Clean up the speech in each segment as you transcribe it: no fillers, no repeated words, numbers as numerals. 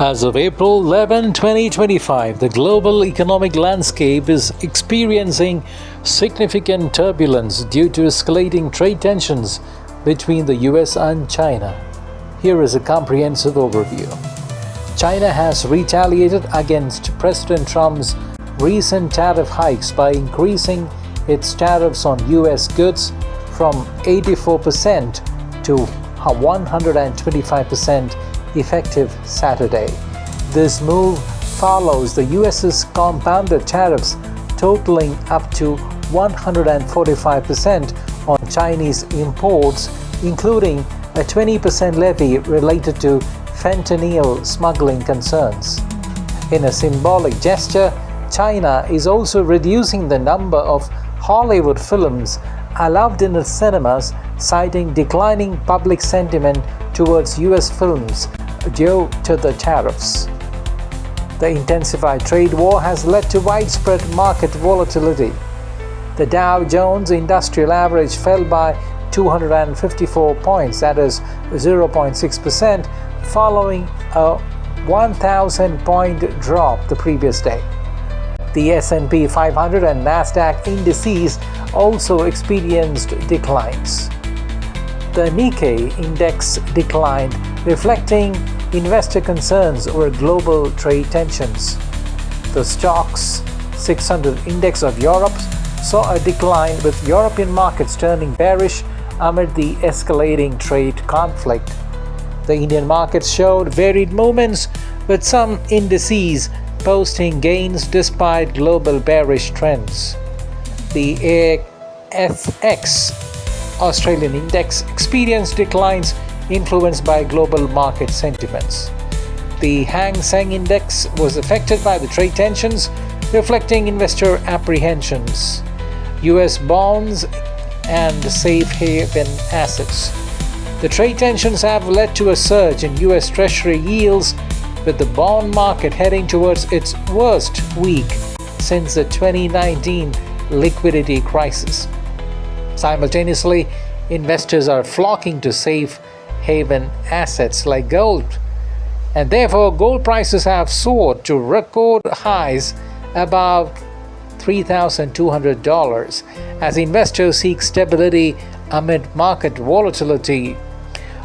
As of April 11, 2025, the global economic landscape is experiencing significant turbulence due to escalating trade tensions between the US and China. Here is a comprehensive overview. China has retaliated against President Trump's recent tariff hikes by increasing its tariffs on US goods from 84% to 125% effective Saturday. This move follows the US's compounded tariffs totaling up to 145% on Chinese imports, including a 20% levy related to fentanyl smuggling concerns. In a symbolic gesture, China is also reducing the number of Hollywood films allowed in its cinemas, citing declining public sentiment towards US films due to the tariffs. The intensified trade war has led to widespread market volatility. The Dow Jones Industrial Average fell by 254 points, that is 0.6%, following a 1,000-point drop the previous day. The S&P 500 and Nasdaq indices also experienced declines. The Nikkei index declined, reflecting investor concerns over global trade tensions. The Stoxx 600 index of Europe saw a decline, with European markets turning bearish amid the escalating trade conflict. The Indian markets showed varied movements, with some indices posting gains despite global bearish trends. The ASX Australian index experienced declines influenced by global market sentiments. The Hang Seng index was affected by the trade tensions, reflecting investor apprehensions. US bonds and safe haven assets. The trade tensions have led to a surge in US Treasury yields, with the bond market heading towards its worst week since the 2019 liquidity crisis. Simultaneously, investors are flocking to safe haven assets like gold, and therefore gold prices have soared to record highs above $3,200 as investors seek stability amid market volatility.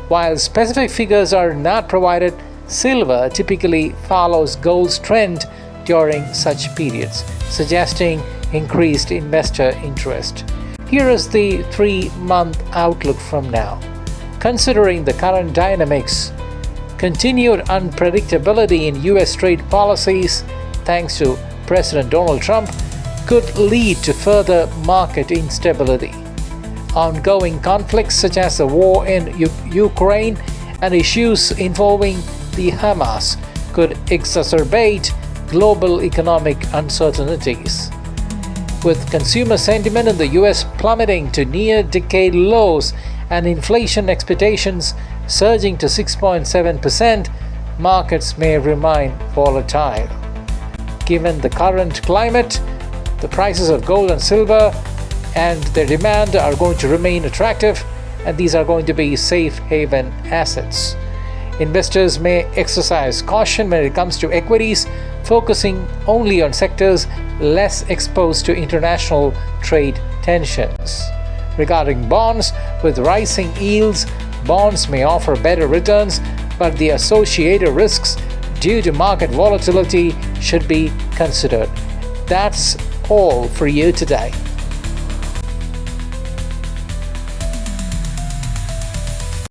While specific figures are not provided, silver typically follows gold's trend during such periods, suggesting increased investor interest. Here is the 3-month outlook from now. Considering the current dynamics, continued unpredictability in US trade policies, thanks to President Donald Trump, could lead to further market instability. Ongoing conflicts such as the war in Ukraine and issues involving the Hamas could exacerbate global economic uncertainties. With consumer sentiment in the US plummeting to near-decade lows and inflation expectations surging to 6.7%, markets may remain volatile. Given the current climate, the prices of gold and silver and their demand are going to remain attractive, and these are going to be safe haven assets. Investors may exercise caution when it comes to equities, focusing only on sectors less exposed to international trade tensions. Regarding bonds, with rising yields, bonds may offer better returns, but the associated risks due to market volatility should be considered. That's all for you today.